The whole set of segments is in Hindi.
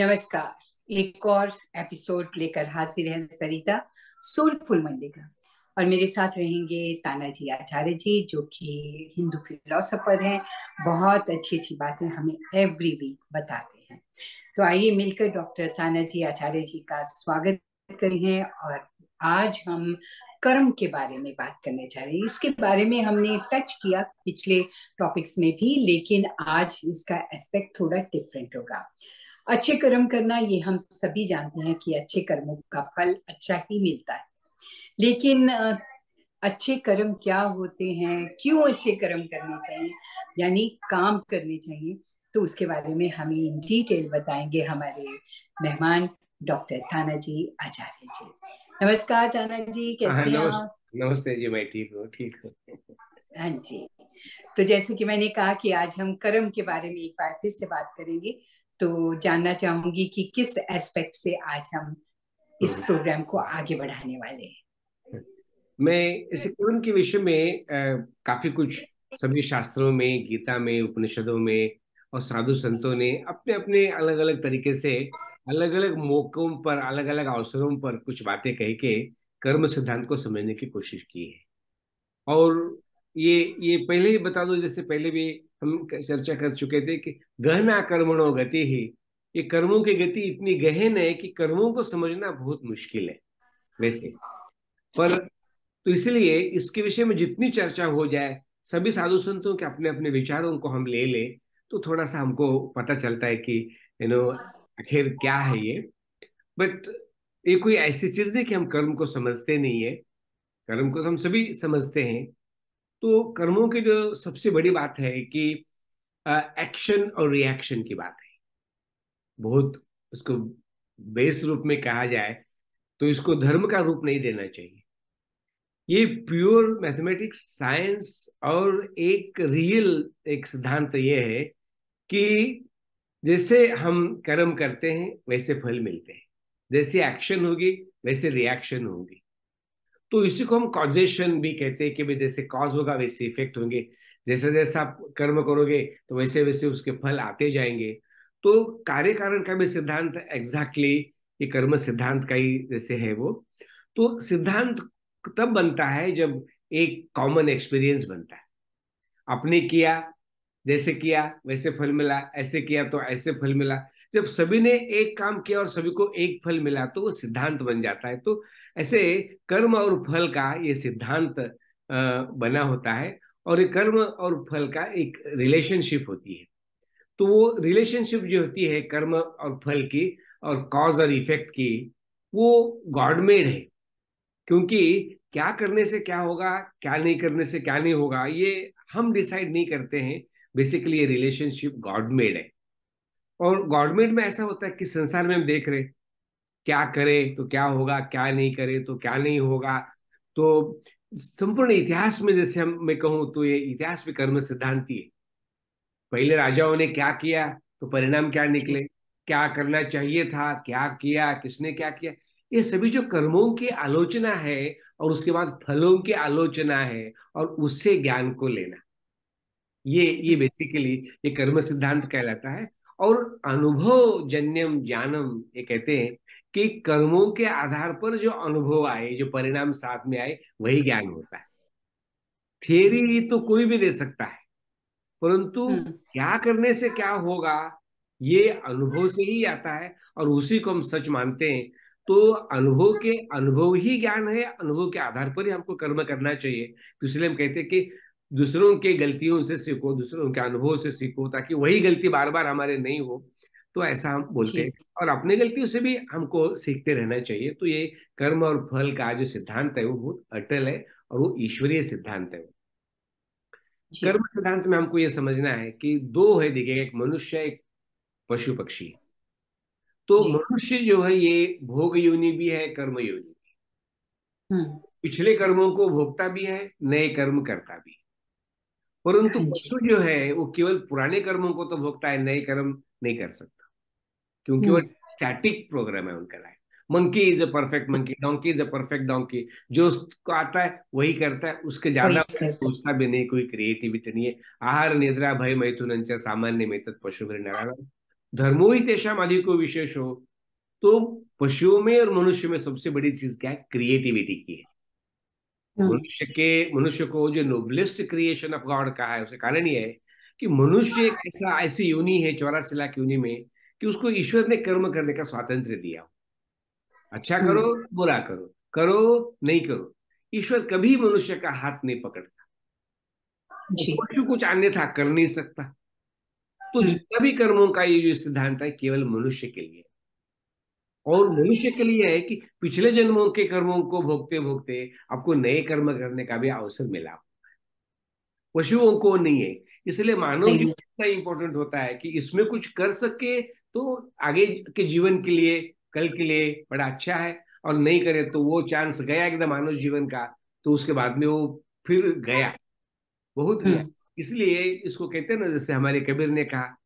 नमस्कार। एक और एपिसोड लेकर हाजिर है सरिता सोलफुल मंडे का। और मेरे साथ रहेंगे तानाजी आचार्य जी, जो कि हिंदू फिलोसोफर हैं। बहुत अच्छी अच्छी बातें हमें एवरी वीक बताते हैं। तो आइए मिलकर डॉक्टर तानाजी आचार्य जी का स्वागत करते हैं। और आज हम कर्म के बारे में बात करने जा रहे हैं। इसके बारे में हमने टच किया पिछले टॉपिक्स में भी, लेकिन आज इसका एस्पेक्ट थोड़ा डिफरेंट होगा। अच्छे कर्म करना, ये हम सभी जानते हैं कि अच्छे कर्मों का फल अच्छा ही मिलता है। लेकिन अच्छे कर्म क्या होते हैं, क्यों अच्छे कर्म करने चाहिए, यानी काम करने चाहिए, तो उसके बारे में हमें इन डिटेल बताएंगे हमारे मेहमान डॉक्टर तानाजी आचार्य जी। नमस्कार तानाजी, हाँ, कैसे हैं आप? नमस्ते जी। मैं ठीक हूँ, ठीक हूँ। हाँ जी। तो जैसे कि मैंने कहा कि आज हम कर्म के बारे में एक बार फिर से बात करेंगे, तो जानना चाहूंगी कि किस एस्पेक्ट से आज हम इस हम्म। प्रोग्राम को आगे बढ़ाने वाले हैं। मैं इस कर्म के विषय में काफी कुछ सभी शास्त्रों में, गीता में, उपनिषदों में और साधु संतों ने अपने अपने अलग अलग तरीके से अलग अलग मौकों पर, अलग अलग अवसरों पर कुछ बातें कह के कर्म सिद्धांत को समझने की कोशिश की है। और ये पहले ही बता दो, जैसे पहले भी हम चर्चा कर चुके थे कि गहना कर्मणो गति ही, ये कर्मों की गति इतनी गहन है कि कर्मों को समझना बहुत मुश्किल है वैसे। पर तो इसलिए इसके विषय में जितनी चर्चा हो जाए, सभी साधु संतों के अपने अपने विचारों को हम ले ले, तो थोड़ा सा हमको पता चलता है कि आखिर क्या है ये। बट ये कोई ऐसी चीज नहीं कि हम कर्म को समझते नहीं है। कर्म को तो हम सभी समझते हैं। तो कर्मों की जो सबसे बड़ी बात है कि एक्शन और रिएक्शन की बात है। बहुत इसको बेस रूप में कहा जाए तो इसको धर्म का रूप नहीं देना चाहिए। ये प्योर मैथमेटिक्स साइंस और एक रियल एक सिद्धांत ये है कि जैसे हम कर्म करते हैं वैसे फल मिलते हैं, जैसे एक्शन होगी वैसे रिएक्शन होगी। तो इसी को हम कॉजेशन भी कहते हैं कि भाई जैसे कॉज होगा वैसे इफेक्ट होंगे। जैसे जैसे आप कर्म करोगे तो वैसे वैसे उसके फल आते जाएंगे। तो कार्य कारण का भी सिद्धांत एग्जैक्टली ये कर्म सिद्धांत का ही जैसे है वो। तो सिद्धांत तब बनता है जब एक कॉमन एक्सपीरियंस बनता है। आपने किया, जैसे किया वैसे फल मिला, ऐसे किया तो ऐसे फल मिला। जब सभी ने एक काम किया और सभी को एक फल मिला तो वो सिद्धांत बन जाता है। तो ऐसे कर्म और फल का ये सिद्धांत बना होता है। और ये कर्म और फल का एक रिलेशनशिप होती है। तो वो रिलेशनशिप जो होती है कर्म और फल की और कॉज और इफेक्ट की, वो गॉड मेड है। क्योंकि क्या करने से क्या होगा, क्या नहीं करने से क्या नहीं होगा, ये हम डिसाइड नहीं करते हैं। बेसिकली ये रिलेशनशिप गॉड मेड है। और गॉड मेड में ऐसा होता है कि संसार में हम देख रहे, क्या करे तो क्या होगा, क्या नहीं करे तो क्या नहीं होगा। तो संपूर्ण इतिहास में जैसे हम मैं कहूँ तो ये इतिहास भी कर्म सिद्धांति है। पहले राजाओं ने क्या किया तो परिणाम क्या निकले, क्या करना चाहिए था, क्या किया, किसने क्या किया, ये सभी जो कर्मों की आलोचना है और उसके बाद फलों की आलोचना है और उससे ज्ञान को लेना, ये बेसिकली ये कर्म सिद्धांत कहलाता है। और अनुभव जन्यम ज्ञानम ये कहते हैं कि कर्मों के आधार पर जो अनुभव आए, जो परिणाम साथ में आए, वही ज्ञान होता है। थियरी तो कोई भी दे सकता है, परंतु हम्म। क्या करने से क्या होगा ये अनुभव से ही आता है और उसी को हम सच मानते हैं। तो अनुभव के अनुभव ही ज्ञान है, अनुभव के आधार पर ही हमको कर्म करना चाहिए। तो इसलिए हम कहते हैं कि दूसरों के गलतियों से सीखो, दूसरों के अनुभव से सीखो, ताकि वही गलती बार बार हमारे नहीं हो। तो ऐसा हम बोलते हैं। जी। और अपने गलतियों से भी हमको सीखते रहना चाहिए। तो ये कर्म और फल का जो सिद्धांत है वो बहुत अटल है और वो ईश्वरीय सिद्धांत है। जी। कर्म सिद्धांत में हमको ये समझना है कि दो है, देखिए, एक मनुष्य, एक पशु पक्षी। तो जी। मनुष्य जो है ये भोग योनि भी है, कर्म योनि। हम्म। पिछले कर्मों को भोगता भी है, नए कर्म करता भी है। परंतु हाँ जी। पशु जो है वो केवल पुराने कर्मों को तो भोगता है, नए कर्म नहीं कर सकता। क्योंकि वो हम्म। स्टैटिक प्रोग्राम है उनका life. Monkey is a perfect monkey, donkey is a perfect donkey. जो उसको आता है वही करता है, उसके वही ज्यादा करता। सोचता भी नहीं, कोई क्रिएटिविटी नहीं है। आहार निद्रा भय मैथुन सामान्य में तत् पशु धर्मो ही तेषाम अधिको विशेषो। तो पशुओं में और मनुष्य में सबसे बड़ी चीज क्या है? क्रिएटिविटी की है। हम्म। मनुष्य को जो नोबलेस्ट क्रिएशन ऑफ गॉड कहा है, उसका कारण ये है कि मनुष्य एक ऐसी योनि है 84 लाख योनि में, कि उसको ईश्वर ने कर्म करने का स्वातंत्र दिया। अच्छा करो, हम्म। बुरा करो, करो नहीं करो, ईश्वर कभी मनुष्य का हाथ नहीं पकड़ता। वो जी। पशु कुछ अन्यथा कर नहीं सकता। तो हम्म। जितना भी कर्मों का ये जो सिद्धांत है, केवल मनुष्य के लिए, और मनुष्य के लिए है कि पिछले जन्मों के कर्मों को भोगते भोगते आपको नए कर्म करने का भी अवसर मिला। पशुओं को नहीं है। इसलिए मानव नहीं। जीवन इतना इंपॉर्टेंट होता है कि इसमें कुछ कर सके तो आगे के जीवन के लिए, कल के लिए बड़ा अच्छा है। और नहीं करे तो वो चांस गया एकदम मानव जीवन का, तो उसके बाद में वो फिर गया, बहुत गया। हम्म। इसलिए इसको कहते हैं ना, जैसे हमारे कबीर ने कहा,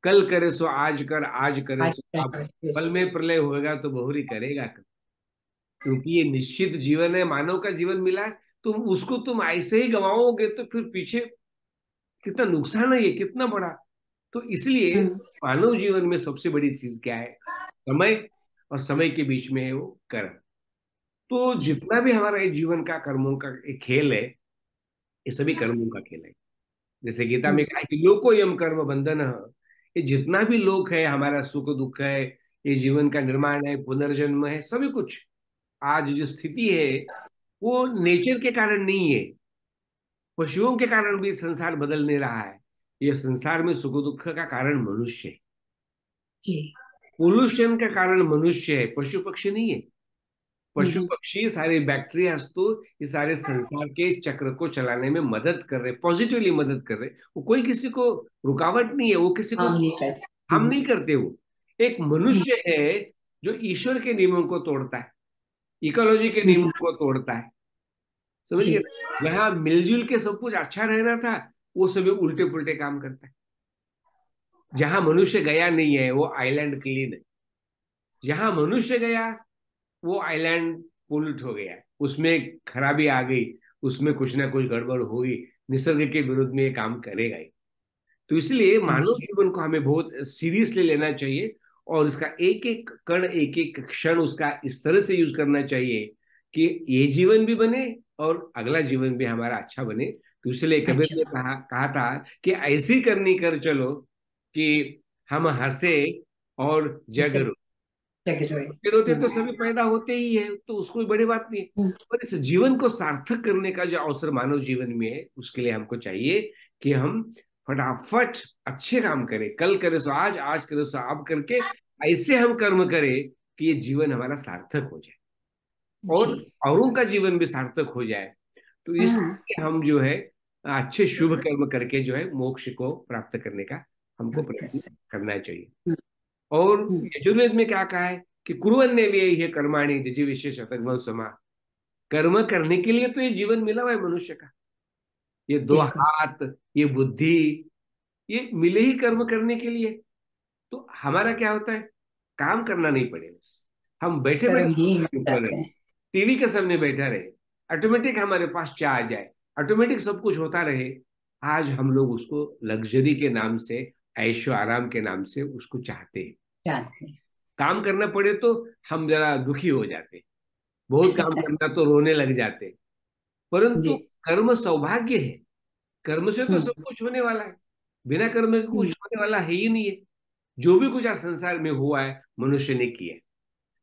कल करे सो आज कर, आज करे सो अब, आज। पल में प्रलय होगा तो बहुरी करेगा कब। क्योंकि ये निश्चित जीवन है, मानव का जीवन मिला है, तुम उसको तुम ऐसे ही गंवाओगे तो फिर पीछे कितना नुकसान है, ये कितना बड़ा। तो इसलिए हम्म। मानव जीवन में सबसे बड़ी चीज क्या है? समय। और समय के बीच में है वो कर्म। तो जी। जितना भी हमारा ये जीवन का कर्मों का एक खेल है, ये सभी कर्मों का खेल है। जैसे गीता में हम्म। कहा कि लोको यम कर्म बंधन। ये जितना भी लोक है, हमारा सुख दुख है, ये जीवन का निर्माण है, पुनर्जन्म है, सभी कुछ आज जो स्थिति है वो नेचर के कारण नहीं है। पशुओं के कारण भी संसार बदल नहीं रहा है। ये संसार में सुख दुख का कारण मनुष्य है। जी। पोल्यूशन का कारण मनुष्य है, पशु पक्षी नहीं है। पशु हम्म। पक्षी सारे बैक्टीरिया तो ये सारे संसार के इस चक्र को चलाने में मदद कर रहे, पॉजिटिवली मदद कर रहे। वो कोई किसी को रुकावट नहीं है, वो किसी को हम नहीं कर हम सकते। नहीं करते। वो एक मनुष्य है जो ईश्वर के नियमों को तोड़ता है, इकोलॉजी के नियमों हम्म। को तोड़ता है। समझिए, जी। जहां मिलजुल के सब कुछ अच्छा रहना था, वो सभी उल्टे पुल्टे काम करता है। जहां मनुष्य गया नहीं है वो आइलैंड क्लीन है। जहां मनुष्य गया वो आइलैंड पोल्यूट हो गया, उसमें खराबी आ गई, उसमें कुछ ना कुछ गड़बड़ होगी। निसर्ग के विरुद्ध में ये काम करेगा ही। तो इसलिए हाँ मानव जी। जीवन को हमें बहुत सीरियसली लेना चाहिए, और इसका एक एक कण, एक एक क्षण उसका इस तरह से यूज करना चाहिए कि ये जीवन भी बने और अगला जीवन भी हमारा अच्छा बने। तो इसलिए कबीर अच्छा। ने कहा था कि ऐसी करनी कर चलो कि हम हंसे और जग जग रो। जग रोए। फिर रोते तो हम्म। सभी पैदा होते ही है, तो उसको कोई बड़ी बात नहीं है। हम्म। पर इस जीवन को सार्थक करने का जो अवसर मानव जीवन में है, उसके लिए हमको चाहिए कि हम फटाफट अच्छे काम करें। कल करे सो आज, आज करे सो अब करके ऐसे हम कर्म करें कि ये जीवन हमारा सार्थक हो जाए और जी। औरों का जीवन भी सार्थक हो जाए। तो हम्म। इसलिए हम जो है अच्छे शुभ कर्म करके जो है मोक्ष को प्राप्त करने का हमको बात कर प्रयत्न सकते। करना चाहिए। हम्म। और हम्म। यजुर्वेद में क्या कहा है कि कुर्वन्ने भी ये कर्माणि जिजी विशेष समा। कर्म करने के लिए तो ये जीवन मिला हुआ है मनुष्य का, ये दो बिल्कुल। हाथ, ये बुद्धि, ये मिले ही कर्म करने के लिए। तो हमारा क्या होता है, काम करना नहीं पड़ेगा, हम बैठे कर्म ही बैठे मिल ऊपर जाते हैं। टीवी के सामने बैठा रहे, ऑटोमेटिक हमारे पास चाह आ जाए, ऑटोमेटिक सब कुछ होता रहे। आज हम लोग उसको लग्जरी के नाम से, ऐशो आराम के नाम से उसको चाहते हैं। जानते काम करना पड़े तो हम जरा दुखी हो जाते, बहुत काम हैं। करना तो रोने लग जाते। परंतु जी। कर्म सौभाग्य है, कर्म से तो सब हम्म। कुछ होने वाला है, बिना कर्म के कुछ हम्म। होने वाला है ही नहीं है। जो भी कुछ आज संसार में हुआ है मनुष्य ने किया।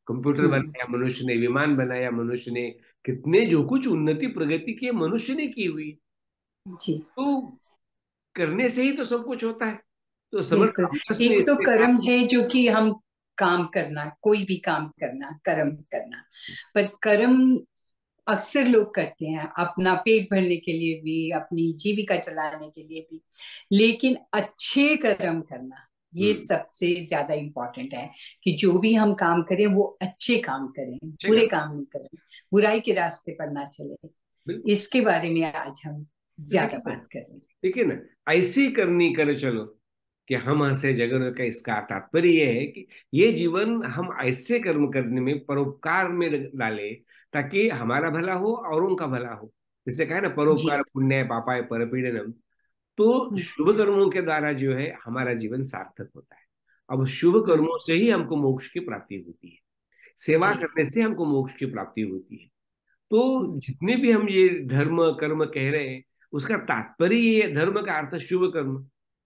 कंप्यूटर हम्म। बनाया मनुष्य ने, विमान बनाया मनुष्य ने, कितने जो कुछ उन्नति प्रगति की है मनुष्य ने की हुई। जी। तो करने से ही तो सब कुछ होता है। तो समर्थ बिल्कुल। रामदास ने एक तो इसमें कहा। कर्म है जो कि हम काम करना, कोई भी काम करना कर्म करना। पर कर्म अक्सर लोग करते हैं अपना पेट भरने के लिए भी, अपनी जीविका चलाने के लिए भी। लेकिन अच्छे कर्म करना ये हम्म। सबसे ज्यादा इम्पोर्टेंट है, कि जो भी हम काम करें वो अच्छे काम करें, ठीक है। बुरे काम नहीं करें, बुराई के रास्ते पर ना चले। बिल्कुल। इसके बारे में आज हम तो ज्यादा देखिए ना, बात करें। देखिए ना, ऐसी करनी कर चलो कि हम हंसे जगन का, इसका तात्पर्य ये है कि ये जीवन हम ऐसे कर्म करने में, परोपकार में डाले, ताकि हमारा भला हो औरों का भला हो। जैसे कहा ना, जी। परोपकार पुण्य पापाय परपीड़नम। तो हम्म। शुभ कर्मों के द्वारा जो है हमारा जीवन सार्थक होता है। अब शुभ कर्मों से ही हमको मोक्ष की प्राप्ति होती है, सेवा जी। करने से हमको मोक्ष की प्राप्ति होती है। तो जितने भी हम ये धर्म कर्म कह रहे हैं, उसका तात्पर्य ये है, धर्म का अर्थ शुभ कर्म,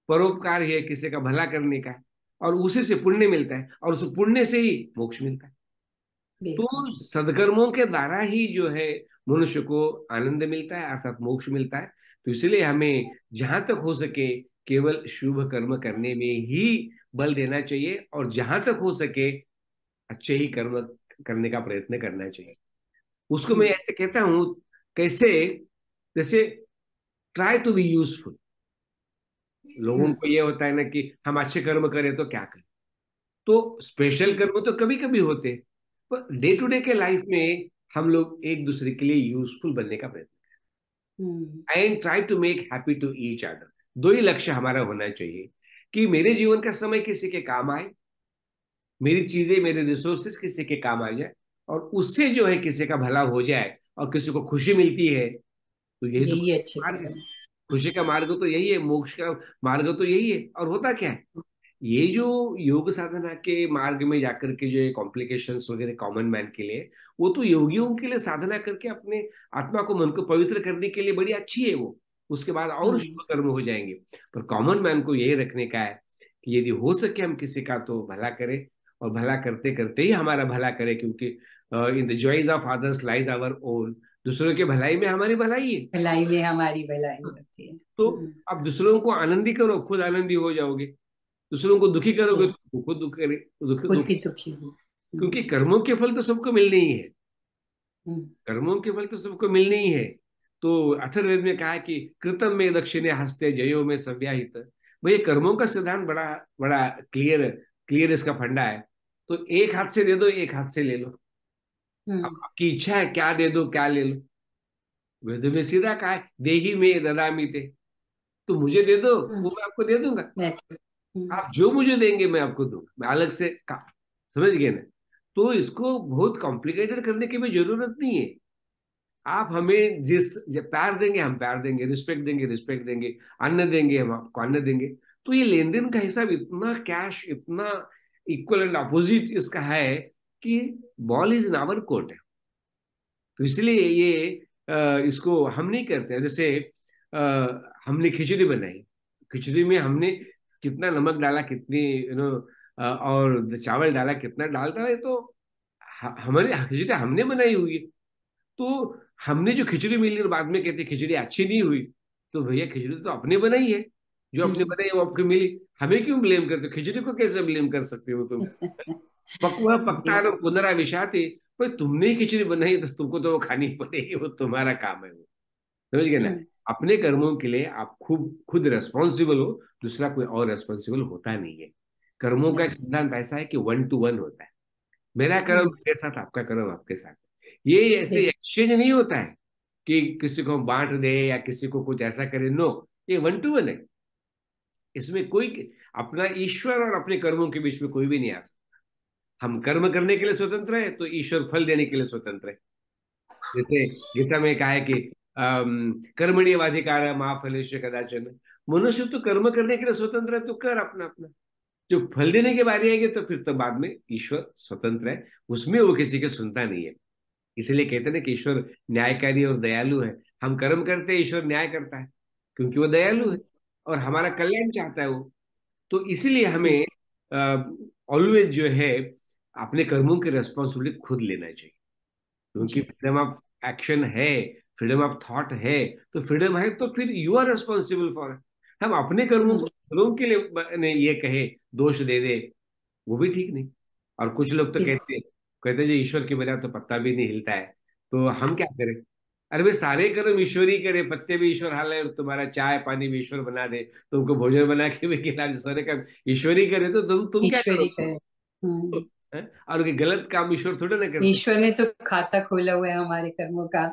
परोपकार है, किसी का भला करने का है, और उसी से पुण्य मिलता है, और उस पुण्य से ही मोक्ष मिलता है। बिल्कुल। तो सदकर्मों के द्वारा ही जो है मनुष्य को आनंद मिलता है, अर्थात मोक्ष मिलता है। तो इसलिए हमें जहां तक हो सके केवल शुभ कर्म करने में ही बल देना चाहिए, और जहां तक हो सके अच्छे ही कर्म करने का प्रयत्न करना चाहिए। उसको मैं हम्म। ऐसे कहता हूं, कैसे, जैसे ट्राई टू बी यूजफुल। लोगों हम्म। को ये होता है ना कि हम अच्छे कर्म करें तो क्या करें, तो स्पेशल कर्म तो कभी कभी होते हैं, पर डे टू डे के लाइफ में हम लोग एक दूसरे के लिए यूजफुल बनने का प्रयत्न, hmm. And try to make happy to each other. दो ही लक्ष्य हमारा होना चाहिए, कि मेरे जीवन का समय किसी के काम आए, मेरी चीजें मेरे रिसोर्सेस किसी के काम आ जाए, और उससे जो है किसी का भला हो जाए और किसी को खुशी मिलती है, तो यही तो यही अच्छे मार्ग है। कर्म। खुशी का मार्ग तो यही है, मोक्ष का मार्ग तो यही है। और होता क्या है, ये जो योग साधना के मार्ग में जाकर के जो कॉम्प्लिकेशंस वगैरह कॉमन मैन के लिए, वो तो योगियों के लिए साधना करके अपने आत्मा को, मन को पवित्र करने के लिए बड़ी अच्छी है वो, उसके बाद और हम्म। शुभ कर्म हो जाएंगे। पर कॉमन मैन को यही रखने का है कि यदि हो सके हम किसी का तो भला करें, और भला करते करते ही हमारा भला करें, क्योंकि in the joys of others lies our own. दूसरों के भलाई में हमारी भलाई है। भलाई में हमारी भलाई होती है। तो आप दूसरों को आनंदी करो, खुद आनंदी हो जाओगे। दूसरों को दुखी करोगे जी। तो खुद दुख करे, दुख खुद दुख। भी दुखी हूँ। क्योंकि कर्मों के फल तो सबको मिलने ही है, हम्म। कर्मों के फल तो सबको मिलने ही है। तो अथर्ववेद में कहा है कि कृतम में दक्षिणे हस्ते जयो में सव्याहित। भाई कर्मों का सिद्धांत बड़ा बड़ा क्लियर, क्लियर इसका फंडा है। तो एक हाथ से दे दो, एक हाथ से ले लो। अब हम्म। आपकी इच्छा है, क्या दे दो क्या ले लो। वेद में सीधा कहा है, देही में ददामी ते, तो मुझे दे दो हम्म। वो मैं आपको दे दूंगा। नेचुरल। हम्म। आप जो मुझे देंगे मैं आपको दूंगा, मैं अलग से का, समझ गए ना। तो इसको बहुत कॉम्प्लिकेटेड करने की भी जरूरत नहीं है। आप हमें प्यार देंगे हम प्यार देंगे, रिस्पेक्ट देंगे रिस्पेक्ट देंगे, अन्न देंगे हम आपको अन्न देंगे। तो ये लेन देन का हिसाब इतना कैश, इतना इक्वल एंड अपोजिट इसका है कि ball is in our court है। तो इसलिए ये इसको हम नहीं करते हैं। जैसे अ, हमने खिचड़ी बनाई, खिचड़ी में हमने कितना नमक डाला, कितनी और चावल डाला, कितना डालता है, तो हमारी खिचड़ी हमने बनाई हुई है। तो हमने जो खिचड़ी मिली और बाद में कहते खिचड़ी अच्छी नहीं हुई, तो भैया खिचड़ी तो अपने बनाई है, जो अपने बनाई है वो आपको मिली, हमें क्यों ब्लेम करते हो? खिचड़ी को कैसे ब्लेम कर सकते हो तुम? पकवा पकता जी। है पुनराविशाते। भाई तुमने ही खिचड़ी बनाई तो तुमको तो वो खानी पड़ेगी, वो तुम्हारा काम है वो, समझ गए ना। हम्म। अपने कर्मों के लिए आप खुद खुद रेस्पॉन्सिबल हो, दूसरा कोई और रेस्पॉन्सिबल होता नहीं है। कर्मों का एक नहीं। सिद्धांत ऐसा है कि 1 to 1 होता है। मेरा कर्म हम्म। मेरे साथ, आपका कर्म आपके साथ। ये ऐसे बिल्कुल। एक्सचेंज नहीं होता है कि किसी को बांट दे या किसी को कुछ ऐसा करे, नो। ये 1 to 1 है। इसमें कोई अपना ईश्वर और अपने कर्मों के बीच में कोई भी नहीं आ सकता। हम कर्म करने के लिए स्वतंत्र है, तो ईश्वर फल देने के लिए स्वतंत्र है। जैसे गीता में कहा है कि कर्मण्येवाधिकार मा फलेषु कदाचन। मनुष्य तो कर्म करने के लिए स्वतंत्र है, तो कर अपना अपना। जो फल देने की बारी आएगी तो फिर तो बाद में ईश्वर स्वतंत्र है, उसमें वो किसी की सुनता नहीं है। इसलिए कहते हैं ना कि ईश्वर न्यायकारी और दयालु है। हम कर्म करते हैं, ईश्वर न्याय करता है, क्योंकि वो दयालु है हम्म। और हमारा कल्याण चाहता है वो। तो इसीलिए जी। हमें ऑलवेज जो है अपने कर्मों की रेस्पॉन्सिबिलिटी खुद लेना चाहिए। क्योंकि जी। फ्रीडम ऑफ एक्शन है, फ्रीडम ऑफ थॉट है, तो फ्रीडम है तो फिर you are responsible for it. हम अपने कर्मों को हम्म। दूसरों के लिए ये कहे, दोष दे दे, वो भी ठीक नहीं। और कुछ लोग तो बिल्कुल। कहते कहते जी ईश्वर के बिना तो पत्ता भी नहीं हिलता है, तो हम क्या करें? अरे भाई सारे कर्म ईश्वर ही करे, पत्ते भी ईश्वर हाले, तुम्हारा चाय पानी भी ईश्वर बना दे, तुमको भोजन बना के भी खिला दे, सारे काम ईश्वर ही करे, तो तुम क्या ईश्वरी करोगे? करे। हम्म। हैं? और कोई गलत काम ईश्वर थोड़े ना करते। ईश्वर ने तो खाता खोला हुआ है हमारे कर्मों का।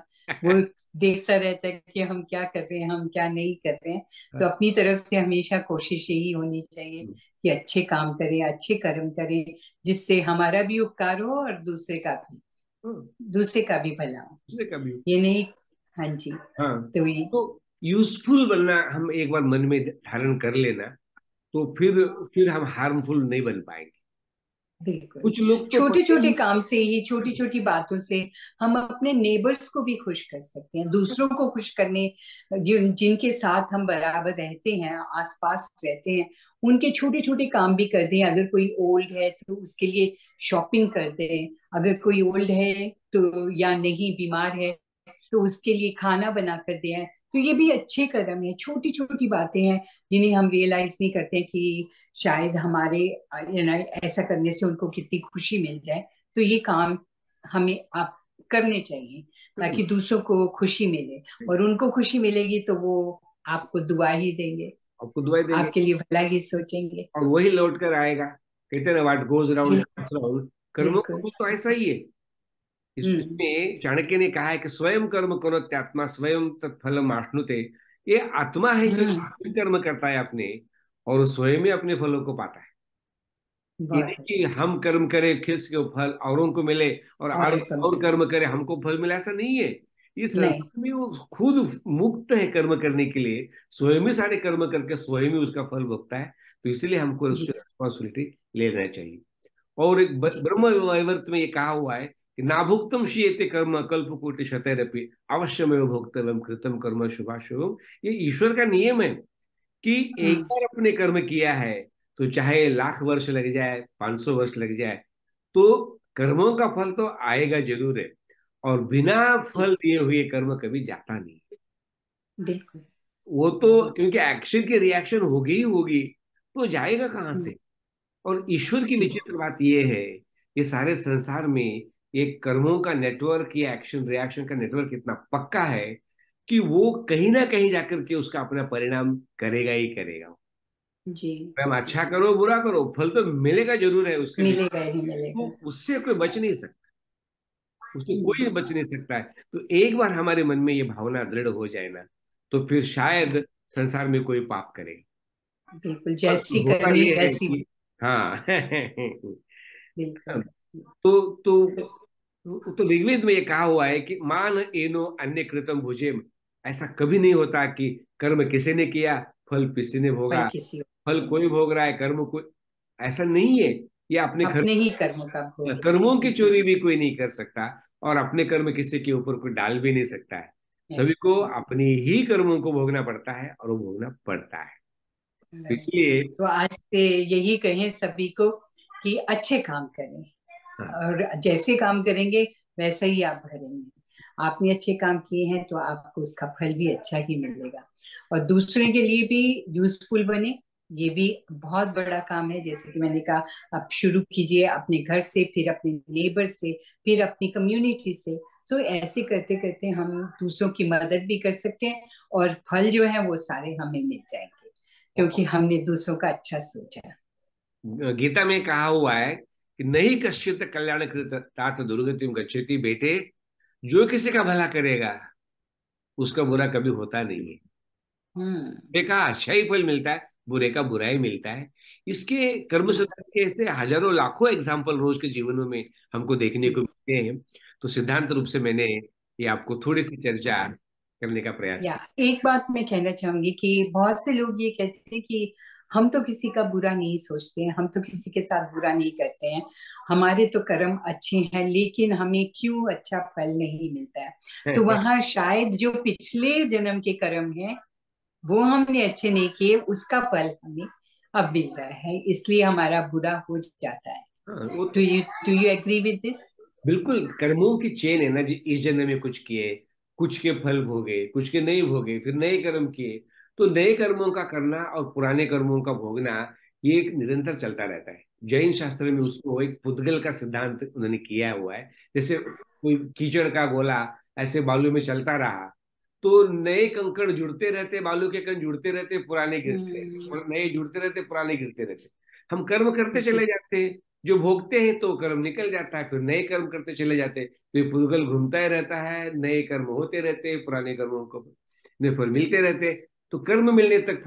वो देखता रहता है कि हम क्या कर रहे हैं, हम क्या नहीं कर रहे हैं। तो अपनी तरफ से हमेशा कोशिश यही होनी चाहिए कि अच्छे काम करें, अच्छे कर्म करें, जिससे हमारा भी उपकार हो और दूसरे का भी भला हो। दूसरे का भी। ये नहीं। हाँ जी। हाँ। तो ये। तो यूजफुल बनना हम एक बार मन में धारण कर लेना, तो फिर हम हार्मफुल नहीं बन पाएंगे। बिल्कुल। कुछ लोग तो छोटे पता छोटे ही काम से ही, छोटी छोटी बातों से हम अपने नेबर्स को भी खुश कर सकते हैं, दूसरों को खुश करने, जिनके साथ हम बराबर रहते हैं, आसपास रहते हैं, उनके छोटे छोटे काम भी कर दें। अगर कोई ओल्ड है तो उसके लिए शॉपिंग कर दें, अगर कोई ओल्ड है तो या नहीं बीमार है तो उसके लिए खाना बना कर दें। तो ये भी अच्छे कदम है, छोटी छोटी बातें हैं जिन्हें हम रियलाइज नहीं करते हैं कि शायद हमारे ऐसा करने से उनको कितनी खुशी मिल जाए। तो ये काम हमें आप करने चाहिए ताकि दूसरों को खुशी मिले, और उनको खुशी मिलेगी तो वो आपको दुआ ही देंगे, आपको दुआई देंगे आपके लिए भला ही सोचेंगे। और वही लौट कर आएगा। कहते हैं ना, व्हाट गोज अराउंड बिल्कुल। Comes around. कर्मों का बिल्कुल। भी तो ऐसा ही है। हम्म। इसमें चाणक्य ने कहा है कि स्वयं कर्म करो त्यात्मा स्वयं तत्फलम आश्नुते। ये आत्मा है जो हम्म। स्वयं कर्म करता है अपने, और वो स्वयं ही अपने फलों को पाता है। ये नहीं बहुत कि अच्छा। हम कर्म करें खिस के फल औरों को मिले, और उनको और मिले। कर्म करें हमको फल मिले, ऐसा नहीं है। इस नहीं। संसार में वो खुद मुक्त है कर्म करने के लिए, स्वयं ही सारे कर्म करके स्वयं ही उसका फल भोगता है। तो इसलिए हमको जी। उसकी रिस्पॉन्सिबिलिटी लेना चाहिए। और एक जी। ब्रह्म वैवर्त में ये कहा हुआ है कि नाभुक्तम शीयते कर्म कल्प कोटि शतैरपि अवश्यमेव भोक्तव्यम कृतम कर्म शुभाशुभम। ये ईश्वर का नियम है कि एक हम्म। बार अपने कर्म किया है तो चाहे लाख वर्ष लग जाए, 500 वर्ष लग जाए, तो कर्मों का फल तो आएगा जरूर है। और बिना जी। फल दिए हुए कर्म कभी जाता नहीं। बिल्कुल। वो तो क्योंकि एक्शन की रिएक्शन होगी ही होगी, तो जाएगा कहाँ हम्म। से। और ईश्वर की जी। विचित्र बात ये है, ये सारे संसार में एक कर्मों का नेटवर्क या एक्शन रिएक्शन का नेटवर्क इतना पक्का है कि वो कहीं ना कहीं जाकर के उसका अपना परिणाम करेगा ही करेगा। जी। हम जी। अच्छा करो बुरा करो, फल तो मिलेगा जरूर है उसके लिए। मिलेगा ही तो मिलेगा। उससे कोई बच नहीं सकता, उससे कोई हम्म। बच नहीं सकता है। तो एक बार हमारे मन में ये भावना दृढ़ हो जाए ना, तो फिर शायद संसार में कोई पाप करे। बिल्कुल, और जैसी होता करनी ये है वैसी। कि हाँ बिल्कुल। तो तो ऋग्वेद में ये कहा हुआ है कि मान एनो अन्य कृतम भुजेम। ऐसा कभी नहीं होता कि कर्म किसी ने किया फल किसी ने फल भोगा, किसी और फल को कोई मिले। भोग रहा है कर्म कोई। ऐसा नहीं है। ये अपने अपने ही कर्मों का भोग कर्मों है। की चोरी भी कोई नहीं कर सकता, और अपने कर्म किसी के ऊपर कोई डाल भी नहीं सकता है। सभी को अपनी ही कर्मों को भोगना पड़ता है, और वो भोगना पड़ता है। तो इसलिए तो आज से यही कहें सभी को कि अच्छे काम करें, हाँ, और जैसे काम करेंगे वैसा ही आप भरेंगे। आपने अच्छे काम किए हैं तो आपको उसका फल भी अच्छा ही मिलेगा, और दूसरे के लिए भी यूजफुल बने। ये भी बहुत बड़ा काम है। जैसे कि मैंने कहा, आप शुरू कीजिए अपने घर से, फिर अपने नेबर से, फिर अपनी कम्युनिटी से। तो ऐसे करते करते हम दूसरों की मदद भी कर सकते हैं, और फल जो है वो सारे हमें मिल जाएंगे क्योंकि हमने दूसरों का अच्छा सोचा। गीता में कहा हुआ है कि नहीं कश्चित कल्याण कृत तात दुर्गतिम गच्छति। बेटे, जो किसी का भला करेगा उसका बुरा कभी होता नहीं है। हम्म। बुरे का अच्छा ही फल मिलता है, बुरे का बुरा ही मिलता है। इसके कर्म सिद्धांत के ऐसे हजारों लाखों एग्जाम्पल रोज के जीवनों में हमको देखने को जी। मिलते हैं। तो सिद्धांत रूप से मैंने ये आपको थोड़ी सी चर्चा करने का प्रयास या किया। एक बात मैं कहना चाहूंगी कि बहुत से लोग ये कहते हैं कि हम तो किसी का बुरा नहीं सोचते हैं, हम तो किसी के साथ बुरा नहीं करते हैं, हमारे तो कर्म अच्छे हैं, लेकिन हमें क्यों अच्छा फल नहीं मिलता है। तो वहां शायद जो पिछले जन्म के कर्म हैं वो हमने अच्छे नहीं किए, उसका फल हमें अब मिल रहा है, इसलिए हमारा बुरा हो जाता है। हाँ, वो do you agree with this? बिल्कुल कर्मों की चेन है ना जी। इस जन्म में कुछ किए, कुछ के फल भोगे, कुछ के नहीं भोगे, फिर नए कर्म किए। तो नए कर्मों का करना और पुराने कर्मों का भोगना, ये एक निरंतर चलता रहता है। जैन शास्त्र में उसको एक पुद्गल का सिद्धांत उन्होंने किया हुआ है। जैसे कोई कीचड़ का गोला ऐसे बालू में चलता रहा, तो नए कंकड़ जुड़ते रहते, बालू के कण जुड़ते रहते, पुराने गिरते रहते, और नए जुड़ते रहते, पुराने गिरते रहते। हम कर्म करते चले जी। जाते हैं, जो भोगते हैं, तो कर्म निकल जाता है, फिर नए कर्म करते चले जाते हैं। तो ये पुद्गल घूमता ही रहता है, नए कर्म होते रहते हैं, पुराने कर्मों को ने फल मिलते रहते हैं। तो कर्म मिलने तक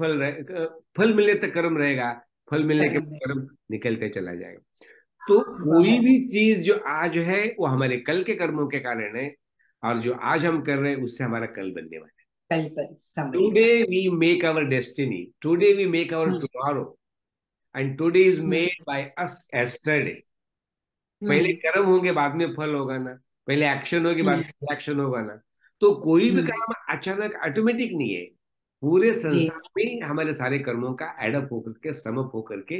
फल मिलने तक कर्म रहेगा, फल मिलने के कर्म बाद कर्म निकलते चला जाएगा। तो कोई बहुत। भी चीज जो आज है वो हमारे कल के कर्मों के कारण है, और जो आज हम कर रहे हैं उससे हमारा कल बनने वाला है। कल पर समय टुडे का। We make our destiny, today we make our hmm. Tomorrow. And today is hmm, made by us yesterday. पहले हम्म, कर्म होंगे बाद में फल होगा ना, पहले एक्शन होगी बाद हम्म, में रिएक्शन होगा ना। तो कोई भी हम्म, काम अचानक ऑटोमेटिक नहीं है। पूरे जी, संसार में हमारे सारे कर्मों का एडअप होकर के, समअप होकर के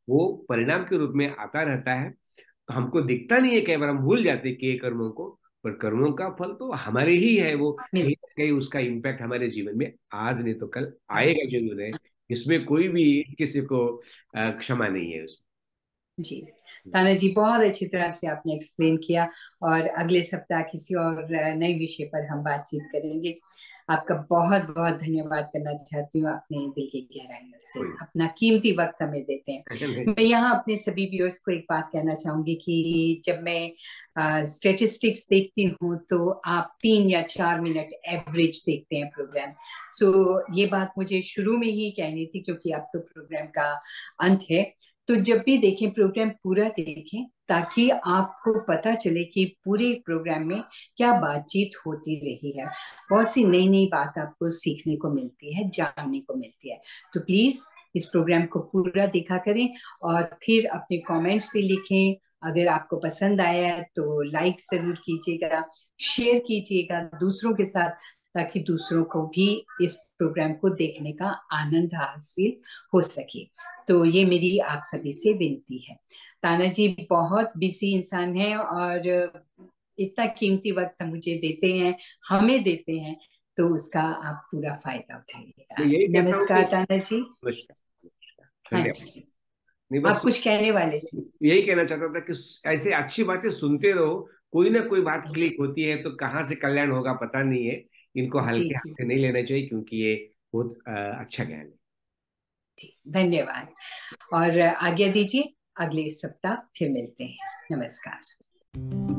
वो परिणाम के रूप में आता रहता है। तो हमको दिखता नहीं है, कई बार हम भूल जाते हैं कि ये कर्मों को, पर कर्मों का फल तो हमारे ही है। वो मिल, कहीं ना कहीं उसका इम्पैक्ट हमारे जीवन में आज नहीं तो कल हाँ, आएगा जरूर है। इसमें कोई भी जी, किसी को क्षमा नहीं है जी। उसमें। ताना जी, बहुत अच्छी तरह से आपने एक्सप्लेन किया। और अगले सप्ताह किसी और नए विषय पर हम बातचीत करेंगे। आपका बहुत बहुत धन्यवाद करना चाहती हूँ, अपने दिल की गहराइयों से कोई अपना कीमती वक्त हमें देते हैं। नहीं। मैं यहाँ अपने सभी व्यूअर्स को एक बात कहना चाहूंगी कि जब मैं स्टेटिस्टिक्स देखती हूँ तो आप 3 या 4 मिनट एवरेज देखते हैं प्रोग्राम। सो ये बात मुझे शुरू में ही कहनी थी, क्योंकि अब तो प्रोग्राम का अंत है। तो जब भी देखें प्रोग्राम पूरा देखें, ताकि आपको पता चले कि पूरे प्रोग्राम में क्या बातचीत होती रही है। बहुत सी नई नई बात आपको सीखने को मिलती है, जानने को मिलती है। तो प्लीज इस प्रोग्राम को पूरा देखा करें, और फिर अपने कमेंट्स भी लिखें। अगर आपको पसंद आया है तो लाइक जरूर कीजिएगा, शेयर कीजिएगा दूसरों के साथ, ताकि दूसरों को भी इस प्रोग्राम को देखने का आनंद हासिल हो सके। तो ये मेरी आप सभी से विनती है। ताना जी बहुत बिजी इंसान है, और इतना कीमती वक्त मुझे देते हैं, हमें देते हैं। तो उसका आप पूरा फायदा मैं उठाइएगा। यही कहता हूँ नमस्कार कि ताना जी। नमस्कार, हाँ धन्यवाद। जी, नहीं, आप बस कुछ कहने वाले थे। यही कहना चाहता था कि ऐसे अच्छी बातें सुनते रहो। कोई ना कोई बात क्लिक होती है तो कहाँ से कल्याण होगा पता नहीं है। इनको जी, हल्के हाथ जी, से नहीं लेना चाहिए, क्योंकि ये बहुत अच्छा ज्ञान है। जी, धन्यवाद। और आज्ञा दीजिए, अगले सप्ताह फिर मिलते हैं। नमस्कार।